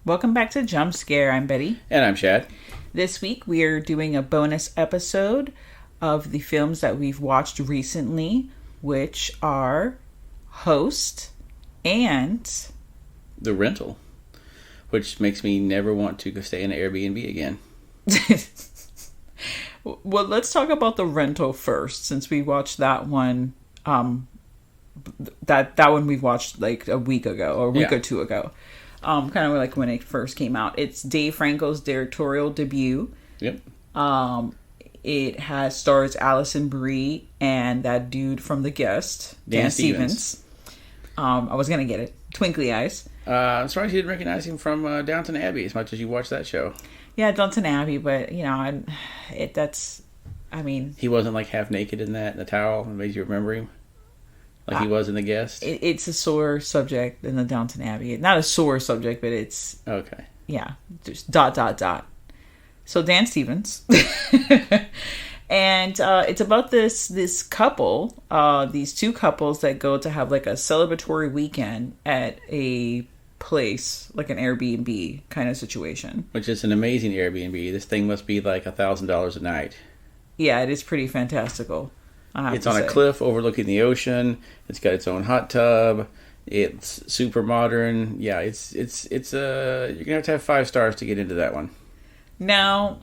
Welcome back to Jump Scare. I'm Betty. And I'm Chad. This week we are doing a bonus episode of the films that we've watched recently, which are Host and The Rental, which makes me never want to go stay in an Airbnb again. Well, let's talk about The Rental first, since we watched that one. That one we watched like a week ago or a week or two ago. Kind of like when it first came out. It's Dave Franco's directorial debut. Yep. It has stars Alison Brie and that dude from The Guest, Dan Stevens. I was gonna get it. Twinkly eyes. I'm surprised you didn't recognize him from Downton Abbey as much as you watched that show. Yeah, Downton Abbey, but he wasn't like half naked in that, in the towel, and made you remember him like he was in The Guest. It's a sore subject in the Downton Abbey. Not a sore subject, but it's okay. Yeah, just ... So Dan Stevens, and it's about this couple, these two couples that go to have like a celebratory weekend at a place, like an Airbnb kind of situation. Which is an amazing Airbnb. This thing must be like $1,000 a night. Yeah, it is pretty fantastigle. It's on a cliff overlooking the ocean. It's got its own hot tub. It's super modern. Yeah, it's you're gonna have 5 stars to get into that one. Now,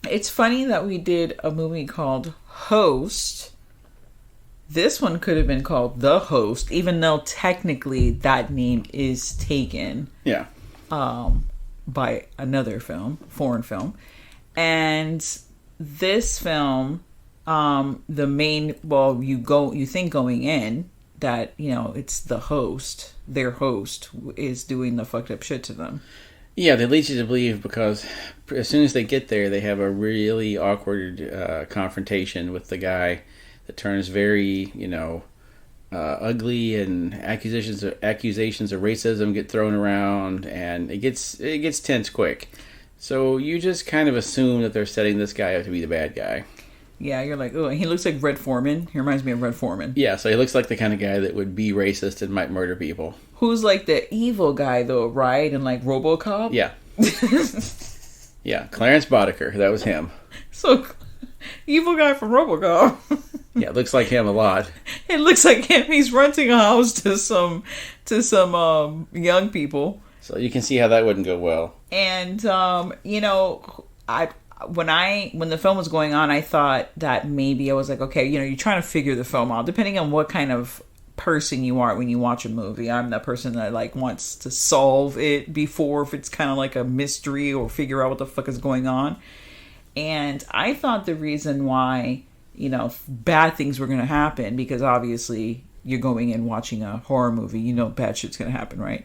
it's funny that we did a movie called Host. This one could have been called The Host, even though technically that name is taken by another foreign film. And this film, you think going in that, it's the host, their host is doing the fucked up shit to them. Yeah, they lead you to believe because as soon as they get there, they have a really awkward confrontation with the guy that turns very, ugly, and accusations of racism get thrown around, and it gets tense quick. So you just kind of assume that they're setting this guy up to be the bad guy. Yeah, you're like, oh, he looks like Red Foreman. He reminds me of Red Foreman. Yeah, so he looks like the kind of guy that would be racist and might murder people. Who's like the evil guy, though, right? And like RoboCop? Yeah. Yeah, Clarence Boddicker. That was him. So, evil guy from RoboCop. Yeah, it looks like him a lot. It looks like him. He's renting a house to some young people. So you can see how that wouldn't go well. And, when the film was going on, I thought that maybe I was like, okay, you're trying to figure the film out, depending on what kind of person you are when you watch a movie. I'm that person that like wants to solve it before, if it's kind of like a mystery, or figure out what the fuck is going on. And I thought the reason why, bad things were going to happen, because obviously you're going in watching a horror movie, bad shit's going to happen, right?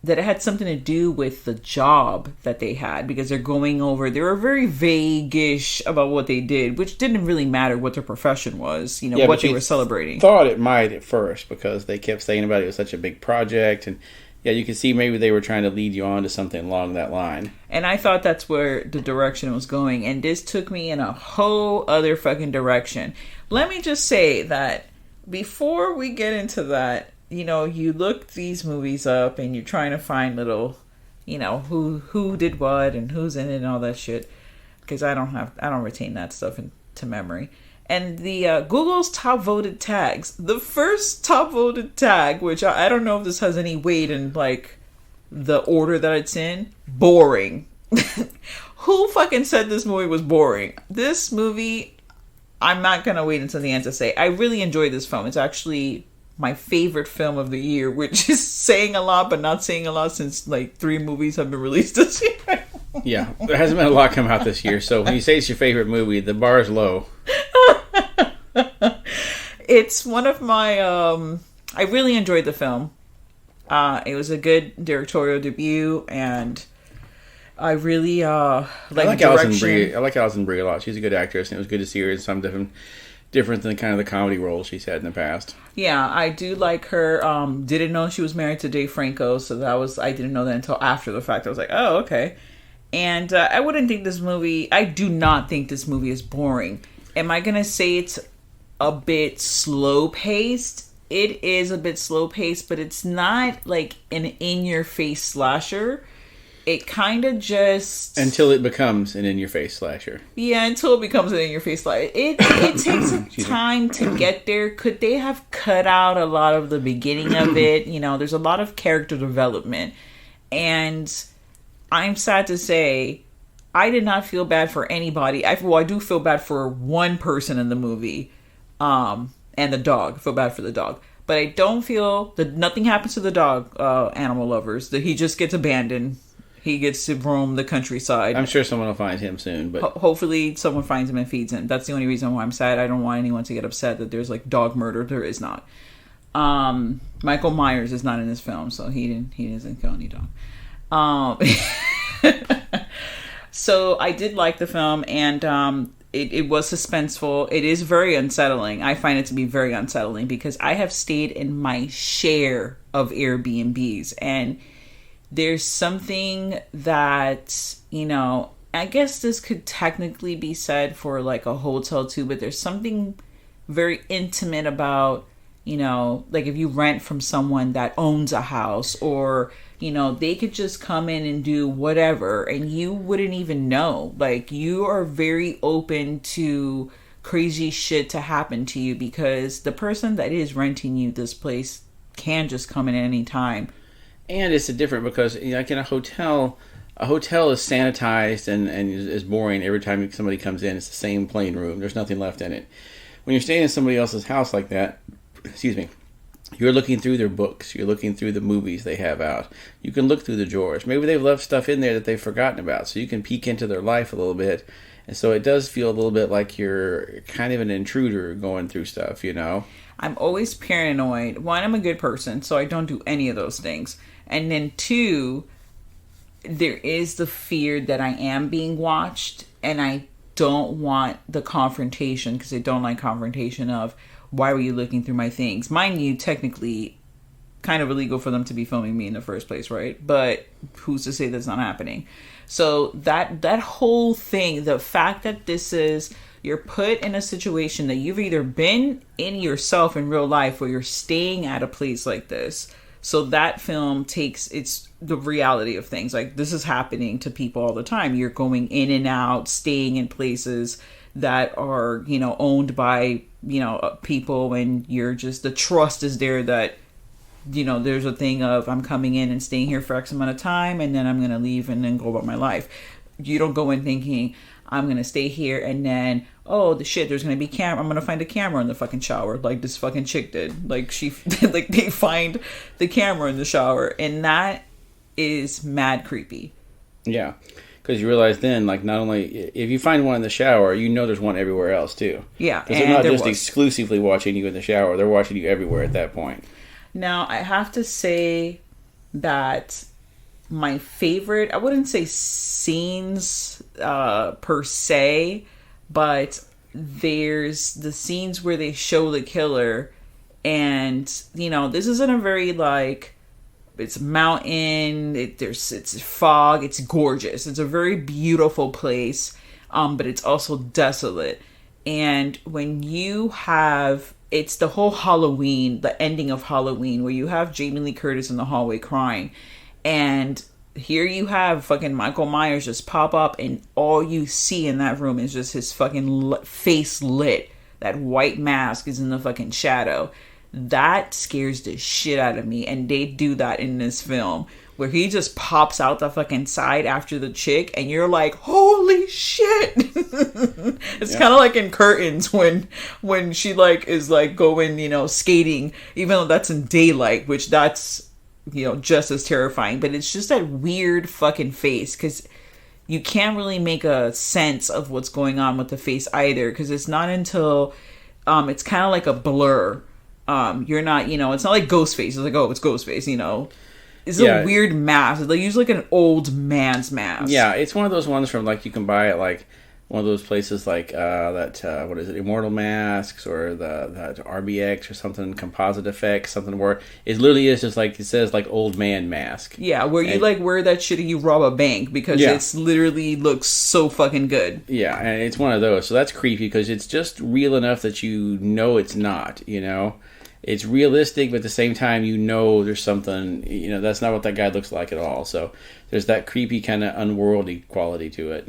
That it had something to do with the job that they had, because they were very vague-ish about what they did, which didn't really matter what their profession was, what they were celebrating. Thought it might at first, because they kept saying about it was such a big project, and yeah, you could see maybe they were trying to lead you on to something along that line. And I thought that's where the direction was going, and this took me in a whole other fucking direction. Let me just say that before we get into that, you look these movies up and you're trying to find little, who did what and who's in it and all that shit. Because I don't retain that stuff into memory. And the Google's top voted tags. The first top voted tag, which I don't know if this has any weight in like the order that it's in, boring. Who fucking said this movie was boring? This movie, I'm not going to wait until the end to say. I really enjoyed this film. It's actually my favorite film of the year, which is saying a lot, but not saying a lot, since like 3 movies have been released this year. Yeah, there hasn't been a lot come out this year, so when you say it's your favorite movie, the bar is low. It's one of my, I really enjoyed the film. It was a good directorial debut, and I really like Alison Brie. I like Alison Brie a lot. She's a good actress, and it was good to see her in some different than kind of the comedy roles she's had in the past. Yeah, I do like her. Didn't know she was married to Dave Franco, so I didn't know that until after the fact. I was like, oh, okay. And I do not think this movie is boring. Am I going to say it's a bit slow-paced? it is a bit slow paced, but it's not like an in your face slasher. It kind of just... Until it becomes an in-your-face slasher. Yeah, until it becomes an in-your-face slasher. It takes some time to get there. Could they have cut out a lot of the beginning of it? You know, there's a lot of character development. And I'm sad to say, I did not feel bad for anybody. I do feel bad for one person in the movie. And the dog. I feel bad for the dog. But I don't feel that nothing happens to the dog, animal lovers. That he just gets abandoned. He gets to roam the countryside. I'm sure someone will find him soon, but hopefully someone finds him and feeds him. That's the only reason why I'm sad. I don't want anyone to get upset that there's like dog murder. There is not. Michael Myers is not in this film, so he doesn't kill any dog. So I did like the film, and it was suspenseful. It is very unsettling. I find it to be very unsettling because I have stayed in my share of Airbnbs, and there's something that, you know, I guess this could technically be said for like a hotel too, but there's something very intimate about, you know, like if you rent from someone that owns a house, or, you know, they could just come in and do whatever and you wouldn't even know. Like, you are very open to crazy shit to happen to you because the person that is renting you this place can just come in at any time. And it's different because, you know, like in a hotel is sanitized and is boring every time somebody comes in. It's the same plain room. There's nothing left in it. When you're staying in somebody else's house like that, excuse me, you're looking through their books. You're looking through the movies they have out. You can look through the drawers. Maybe they've left stuff in there that they've forgotten about, so you can peek into their life a little bit. And so it does feel a little bit like you're kind of an intruder going through stuff, you know? I'm always paranoid. One, I'm a good person, so I don't do any of those things. And then two, there is the fear that I am being watched, and I don't want the confrontation because I don't like confrontation of, why were you looking through my things? Mind you, technically, kind of illegal for them to be filming me in the first place, right? But who's to say that's not happening? So that whole thing, the fact that this is, you're put in a situation that you've either been in yourself in real life or you're staying at a place like this. So that film takes, it's the reality of things. Like, this is happening to people all the time. You're going in and out, staying in places that are, you know, owned by, you know, people, and you're just, the trust is there that, you know, there's a thing of, I'm coming in and staying here for X amount of time, and then I'm going to leave and then go about my life. You don't go in thinking, I'm going to stay here, and then, oh, the shit, there's going to be camera. I'm going to find a camera in the fucking shower, like this fucking chick did. Like, like, they find the camera in the shower, and that is mad creepy. Yeah, because you realize then, like, not only, if you find one in the shower, you know there's one everywhere else, too. Yeah, because they're not just exclusively watching you in the shower. They're watching you everywhere at that point. Now, I have to say that my favorite, I wouldn't say scenes per se, but there's the scenes where they show the killer, and, you know, this isn't a very, like, it's mountain, it's fog, it's gorgeous, it's a very beautiful place, but it's also desolate. And when you have, it's the whole Halloween, the ending of Halloween, where you have Jamie Lee Curtis in the hallway crying, and here you have fucking Michael Myers just pop up, and all you see in that room is just his fucking face lit. That white mask is in the fucking shadow. That scares the shit out of me, and they do that in this film, where he just pops out the fucking side after the chick, and you're like, holy shit. It's kind of like in Curtains when she like is like going, you know, skating, even though that's in daylight, which that's, you know, just as terrifying. But it's just that weird fucking face, because you can't really make a sense of what's going on with the face either, because it's not until it's kind of like a blur. You're not, you know, it's not like Ghostface. It's like, oh, it's Ghostface, you know. It's a weird mask. They use like an old man's mask. Yeah, it's one of those ones from, like, you can buy at like one of those places like that, what is it, Immortal Masks, or that RBX or something, Composite Effects, something where it literally is just like, it says like old man mask. Yeah, where you like wear that shit and you rob a bank, because it's literally looks so fucking good. Yeah, and it's one of those. So that's creepy because it's just real enough that you know it's not, you know. it's realistic, but at the same time, there's something, that's not what that guy looks like at all. So there's that creepy kind of unworldly quality to it.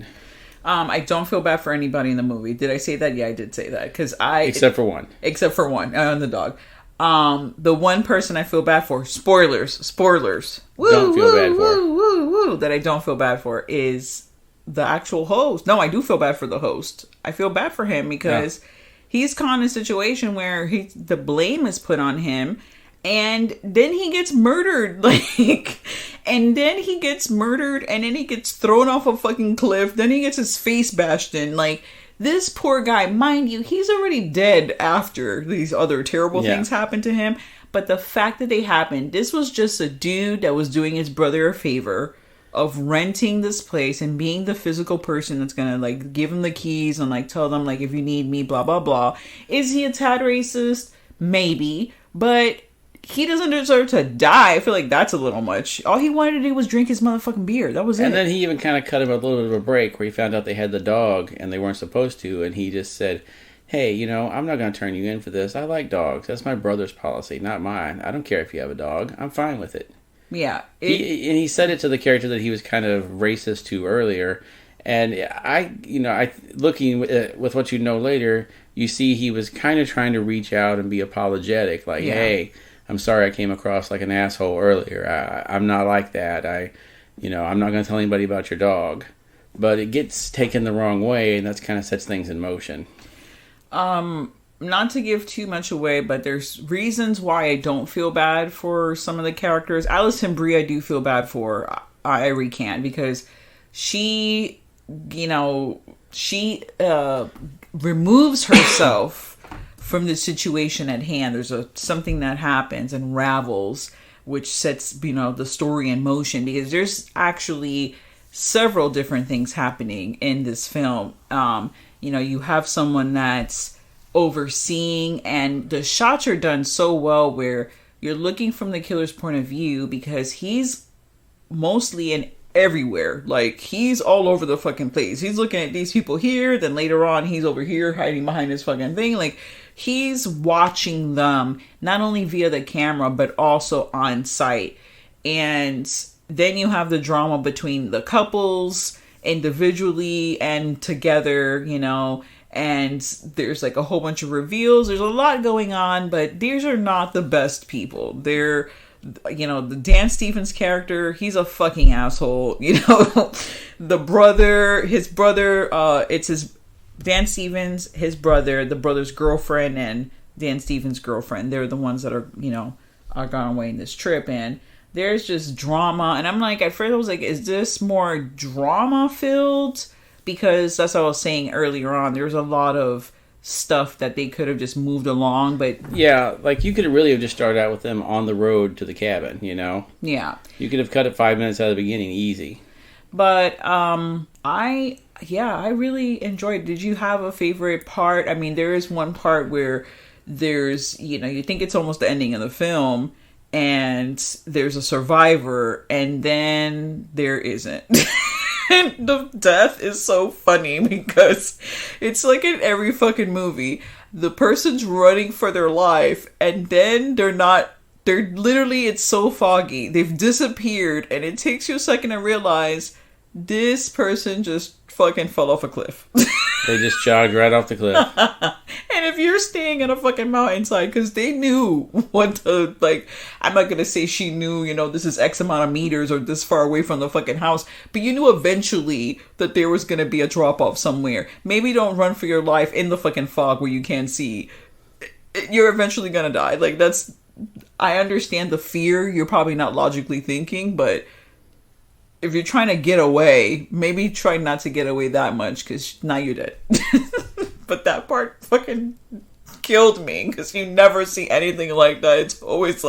I don't feel bad for anybody in the movie. Did I say that? Yeah, I did say that. Except for one. Except for one, and the dog. The one person I feel bad for, spoilers. Woo, don't feel bad for. Woo, that I don't feel bad for is the actual host. No, I do feel bad for the host. I feel bad for him because he's caught in a situation where the blame is put on him, and then he gets murdered. And then he gets thrown off a fucking cliff. Then he gets his face bashed in. This poor guy, mind you, he's already dead after these other terrible things happened to him. But the fact that they happened, this was just a dude that was doing his brother a favor of renting this place and being the physical person that's gonna give him the keys and tell them if you need me, blah blah blah. Is he a tad racist? Maybe, but he doesn't deserve to die. I feel like that's a little much. All he wanted to do was drink his motherfucking beer. That was it. And then he even kind of cut him a little bit of a break where he found out they had the dog and they weren't supposed to, and he just said, hey, I'm not going to turn you in for this. I like dogs. That's my brother's policy, not mine. I don't care if you have a dog. I'm fine with it. Yeah. He said it to the character that he was kind of racist to earlier. And looking with what you know later, you see he was kind of trying to reach out and be apologetic. Hey, I'm sorry I came across like an asshole earlier. I'm not like that. I'm not going to tell anybody about your dog. But it gets taken the wrong way, and that kind of sets things in motion. Not to give too much away, but there's reasons why I don't feel bad for some of the characters. Alison Brie I do feel bad for. I recant, because she, removes herself from the situation at hand. There's something that happens and unravels, which sets, the story in motion, because there's actually several different things happening in this film. You have someone that's overseeing, and the shots are done so well where you're looking from the killer's point of view, because he's mostly in everywhere. He's all over the fucking place. He's looking at these people here, then later on he's over here hiding behind his fucking thing. He's watching them not only via the camera but also on site. And then you have the drama between the couples individually and together, and there's a whole bunch of reveals. There's a lot going on, but these are not the best people. They're, the Dan Stevens character, he's a fucking asshole. The brother, Dan Stevens, his brother, the brother's girlfriend, and Dan Stevens' girlfriend. They're the ones that are gone away in this trip, and there's just drama. And I'm at first I was is this more drama filled? Because that's what I was saying earlier on. There's a lot of stuff that they could have just moved along, but yeah, you could really have just started out with them on the road to the cabin. Yeah, you could have cut it 5 minutes out of the beginning, easy. But I really enjoyed it. Did you have a favorite part? I mean, there is one part where there's, you think it's almost the ending of the film, and there's a survivor, and then there isn't. And the death is so funny, because it's in every fucking movie. The person's running for their life, and then they're literally, it's so foggy. They've disappeared, and it takes you a second to realize this person just fucking fell off a cliff. They just jogged right off the cliff. And if you're staying on a fucking mountainside, because they knew what to, I'm not going to say she knew, this is X amount of meters or this far away from the fucking house, but you knew eventually that there was going to be a drop off somewhere. Maybe don't run for your life in the fucking fog where you can't see. You're eventually going to die. I understand the fear. You're probably not logically thinking, but if you're trying to get away, maybe try not to get away that much, because now you're dead. But that part fucking killed me, because you never see anything like that. It's always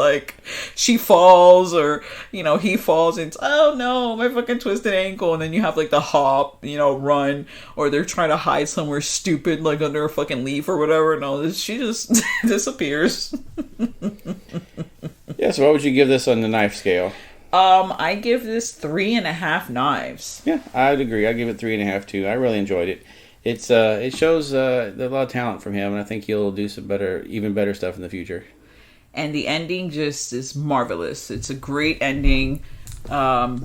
she falls, or he falls, and it's, oh no, my fucking twisted ankle, and then you have the hop, run, or they're trying to hide somewhere stupid under a fucking leaf or whatever. No, she just disappears. Yeah, so what would you give this on the knife scale? I give this 3.5 knives. Yeah, I'd agree. I give it 3.5 too. I really enjoyed it. It shows a lot of talent from him, and I think he'll do some even better stuff in the future. and the ending just is marvelous. It's a great ending. Well,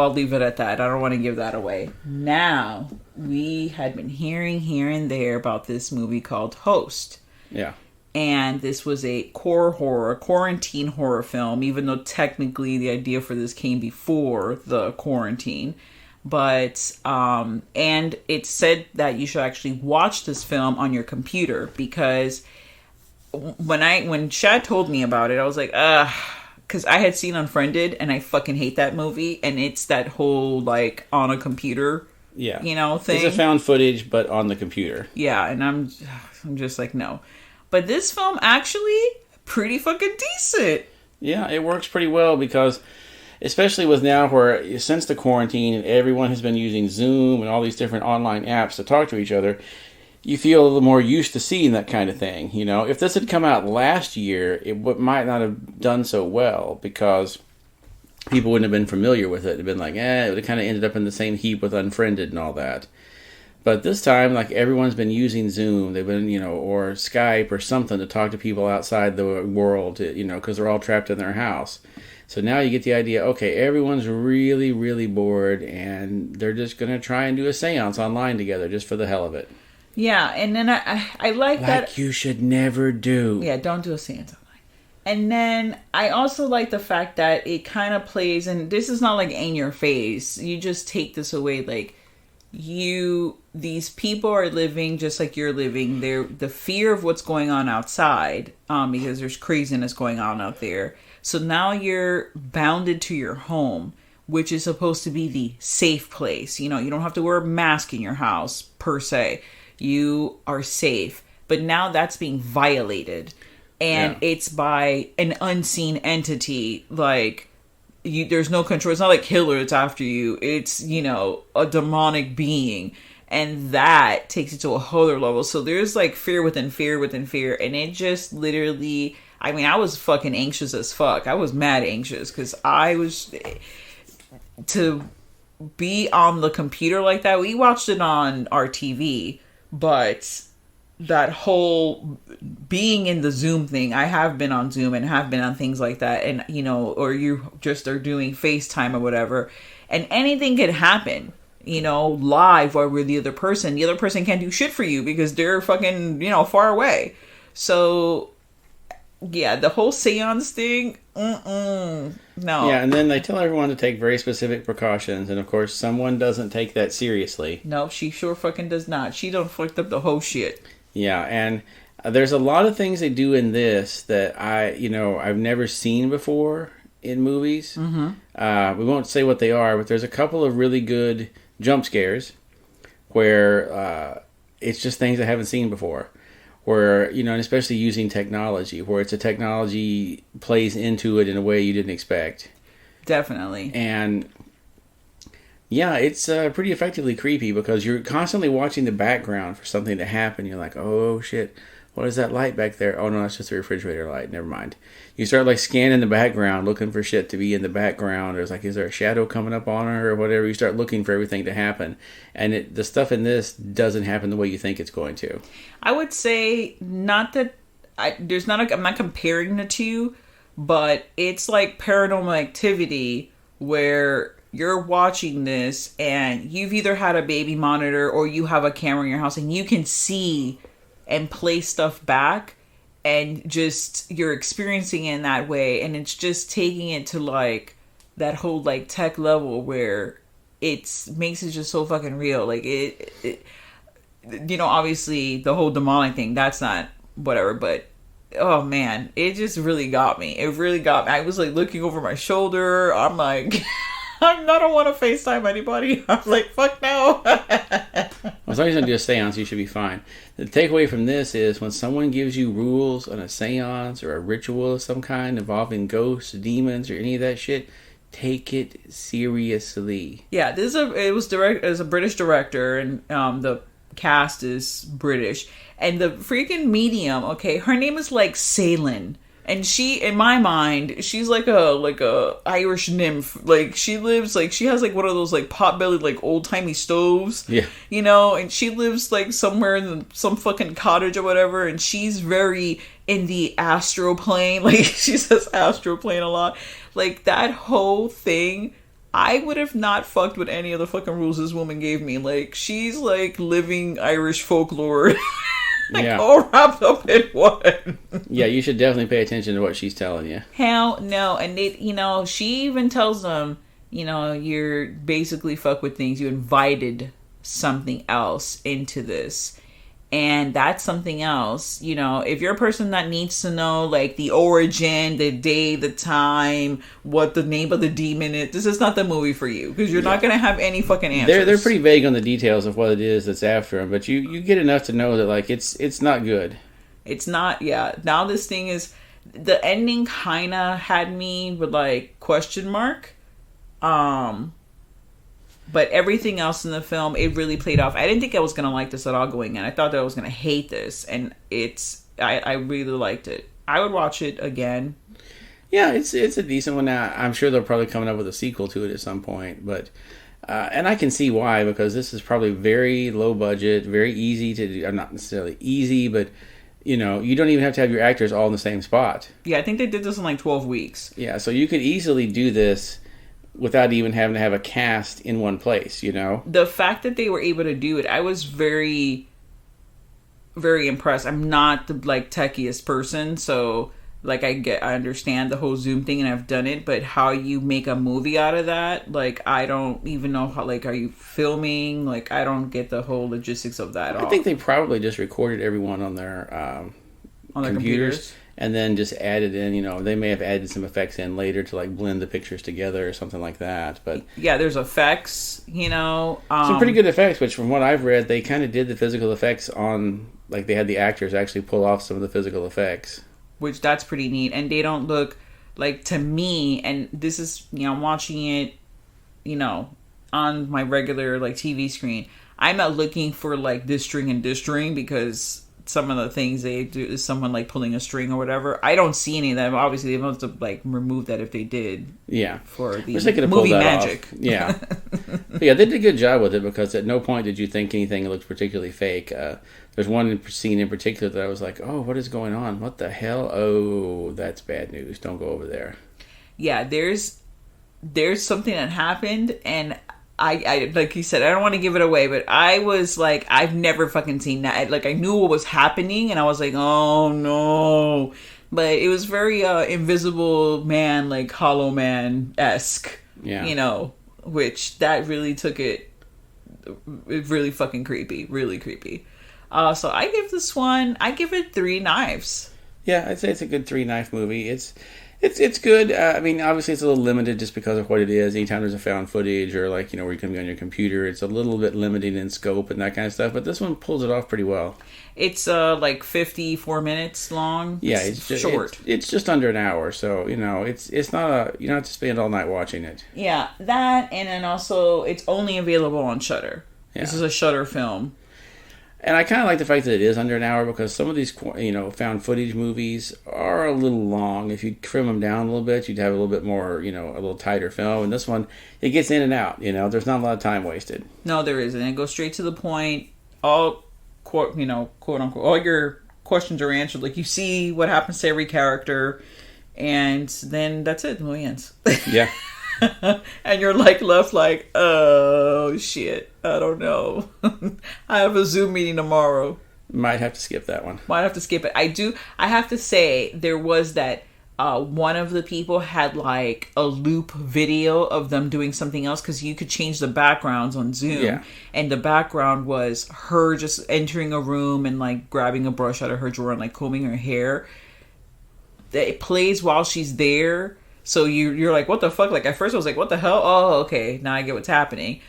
I'll leave it at that. I don't want to give that away. Now, we had been hearing here and there about this movie called Host. Yeah. And this was a quarantine horror film, even though technically the idea for this came before the quarantine. But, and it said that you should actually watch this film on your computer, because when Shad told me about it, I was like, because I had seen Unfriended, and I fucking hate that movie, and it's that whole, like, on a computer, yeah, thing. It's a found footage, but on the computer. Yeah, and I'm just like, no. But this film actually pretty fucking decent. Yeah, it works pretty well, because especially with now where since the quarantine and everyone has been using Zoom and all these different online apps to talk to each other, you feel a little more used to seeing that kind of thing. If this had come out last year, it might not have done so well, because people wouldn't have been familiar with it. It'd been like, it would have kind of ended up in the same heap with Unfriended and all that. But this time, like, everyone's been using Zoom. They've been, or Skype or something to talk to people outside the world, because they're all trapped in their house. So now you get the idea, okay, everyone's really, really bored, and they're just going to try and do a seance online together just for the hell of it. Yeah, and then I like that. Like you should never do. Yeah, don't do a seance online. And then I also like the fact that it kind of plays, and this is not like in your face. You just take this away, like, these people are living just like you're living. The fear of what's going on outside, because there's craziness going on out there. So now you're bounded to your home, which is supposed to be the safe place. You don't have to wear a mask in your house per se. You are safe. But now that's being violated. And it's by an unseen entity. Like, there's no control. It's not like Hitler that's after you. It's, a demonic being. And that takes it to a whole other level. So there's like fear within fear within fear. And it just literally, I mean, I was fucking anxious as fuck. I was mad anxious because I was, to be on the computer like that. We watched it on our TV, but that whole being in the Zoom thing, I have been on Zoom and have been on things like that. And, or you just are doing FaceTime or whatever. And anything could happen. Live while we're the other person. The other person can't do shit for you because they're fucking, far away. So, yeah, the whole seance thing, no. Yeah, and then they tell everyone to take very specific precautions, and of course, someone doesn't take that seriously. No, she sure fucking does not. She done fucked up the whole shit. Yeah, and there's a lot of things they do in this that I've never seen before in movies. Mm-hmm. We won't say what they are, but there's a couple of really good jump scares where it's just things I haven't seen before, where and especially using technology, where it's a technology plays into it in a way you didn't expect. Definitely. And yeah, it's pretty effectively creepy because you're constantly watching the background for something to happen. You're like, oh shit, what is that light back there? Oh no, that's just a refrigerator light. Never mind. You start like scanning the background, looking for shit to be in the background. There's like, is there a shadow coming up on her or whatever? You start looking for everything to happen. And the stuff in this doesn't happen the way you think it's going to. I would say not that I'm not comparing the two, but it's like Paranormal Activity where you're watching this and you've either had a baby monitor or you have a camera in your house and you can see and play stuff back. And just, you're experiencing it in that way. And it's just taking it to, like, that whole, like, tech level where it makes it just so fucking real. Like, it obviously, the whole demonic thing, that's not whatever. But, oh, man, it just really got me. It really got me. I was, like, looking over my shoulder. I'm like, I don't want to FaceTime anybody. I'm like, fuck no. As long as you don't do a seance, you should be fine. The takeaway from this is when someone gives you rules on a seance or a ritual of some kind involving ghosts, demons, or any of that shit, take it seriously. Yeah, it was a British director, and the cast is British, and the freaking medium. Okay, her name is like Salen, And she, in my mind, she's like a Irish nymph. Like she lives like she has like one of those like pot-bellied like old-timey stoves. Yeah. You know, and she lives like somewhere in some fucking cottage or whatever, and she's very in the astral plane. Like she says astral plane a lot. Like that whole thing, I would have not fucked with any of the fucking rules this woman gave me. Like she's like living Irish folklore. Like, yeah. all wrapped up in one. Yeah, you should definitely pay attention to what she's telling you. Hell no. And they, you know, she even tells them, you know, you're basically fuck with things. You invited something else into this. And that's something else. You know, if you're a person that needs to know, like, the origin, the day, the time, what the name of the demon is, this is not the movie for you. Because you're not going to have any fucking answers. They're pretty vague on the details of what it is that's after him. But you get enough to know that, like, it's not good. It's not, yeah. Now this thing is, the ending kind of had me with, like, question mark. But everything else in the film, it really played off. I didn't think I was going to like this at all going in. I thought that I was going to hate this. And I really liked it. I would watch it again. Yeah, it's a decent one. Now, I'm sure they're probably coming up with a sequel to it at some point. But, and I can see why, because this is probably very low budget, very easy to do. Not necessarily easy, but, you know, you don't even have to have your actors all in the same spot. Yeah, I think they did this in like 12 weeks. Yeah, so you could easily do this without even having to have a cast in one place, you know? The fact that they were able to do it, I was very, very impressed. I'm not the, like, techiest person, so, like, I understand the whole Zoom thing, and I've done it, but how you make a movie out of that, like, I don't even know how, like, are you filming? Like, I don't get the whole logistics of that at all. I think they probably just recorded everyone on their computers. And then just added in, you know, they may have added some effects in later to, like, blend the pictures together or something like that. But yeah, there's effects, you know. Some pretty good effects, which from what I've read, they kind of did the physical effects on, like, they had the actors actually pull off some of the physical effects. Which, that's pretty neat. And they don't look, like, to me, and this is, you know, I'm watching it, you know, on my regular, like, TV screen. I'm not looking for, like, this string and this string, because some of the things they do is someone like pulling a string or whatever. I don't see any of them. Obviously, they must have like removed that if they did. Yeah, for the movie magic. Off. Yeah, but yeah, they did a good job with it because at no point did you think anything looked particularly fake. There's one scene in particular that I was like, "Oh, what is going on? What the hell? Oh, that's bad news. Don't go over there." Yeah, there's something that happened, and I like you said, I don't want to give it away, but I was like, I've never fucking seen that. Like, I knew what was happening, and I was like, oh no. But it was very Invisible Man, like Hollow Man-esque. Yeah. You know, which that really took it really fucking creepy. Really creepy. So I give this one, I give it 3 knives. Yeah, I'd say it's a good 3-knife movie. It's good. I mean, obviously it's a little limited just because of what it is. Anytime there's a found footage or like, you know, where you can be on your computer, it's a little bit limited in scope and that kind of stuff. But this one pulls it off pretty well. It's like 54 minutes long. Yeah, it's just, short. It's just under an hour, so you know it's not you don't have to spend all night watching it. Yeah, that, and then also it's only available on Shudder. Yeah. This is a Shudder film. And I kind of like the fact that it is under an hour because some of these, you know, found footage movies are a little long. If you trim them down a little bit, you'd have a little bit more, you know, a little tighter film. And this one, it gets in and out. You know, there's not a lot of time wasted. No, there isn't. It goes straight to the point. All, quote unquote, all your questions are answered. Like, you see what happens to every character, and then that's it. The movie ends. Yeah. And you're like left like, oh shit, I don't know. I have a Zoom meeting tomorrow. Might have to skip that one. Might have to skip it. I have to say there was that one of the people had like a loop video of them doing something else because you could change the backgrounds on Zoom. Yeah. And the background was her just entering a room and like grabbing a brush out of her drawer and like combing her hair. It plays while she's there. So you're like, what the fuck? Like, at first I was like, what the hell? Oh, okay. Now I get what's happening.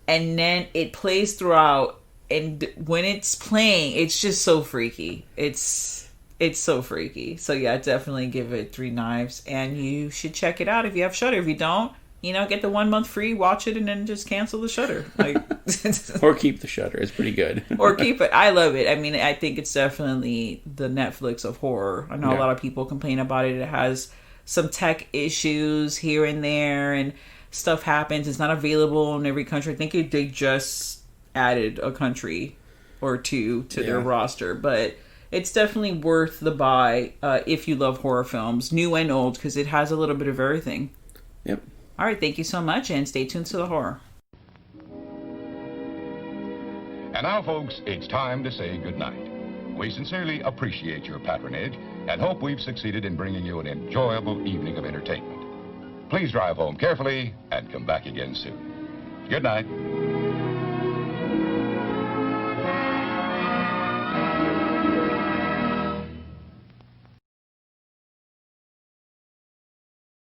And then it plays throughout. And when it's playing, it's just so freaky. It's so freaky. So, yeah, definitely give it 3 knives. And you should check it out if you have Shudder. If you don't, You know, get the 1 month free, watch it, and then just cancel the Shudder. Like, Or keep the Shudder. It's pretty good. or keep it. I love it. I mean, I think it's definitely the Netflix of horror. I know a lot of people complain about it. It has some tech issues here and there, and stuff happens. It's not available in every country. I think they just added a country or two to their roster, but it's definitely worth the buy if you love horror films, new and old, because it has a little bit of everything. Yep. All right, thank you so much, and stay tuned to the horror. And now, folks, it's time to say goodnight. We sincerely appreciate your patronage and hope we've succeeded in bringing you an enjoyable evening of entertainment. Please drive home carefully and come back again soon. Good night.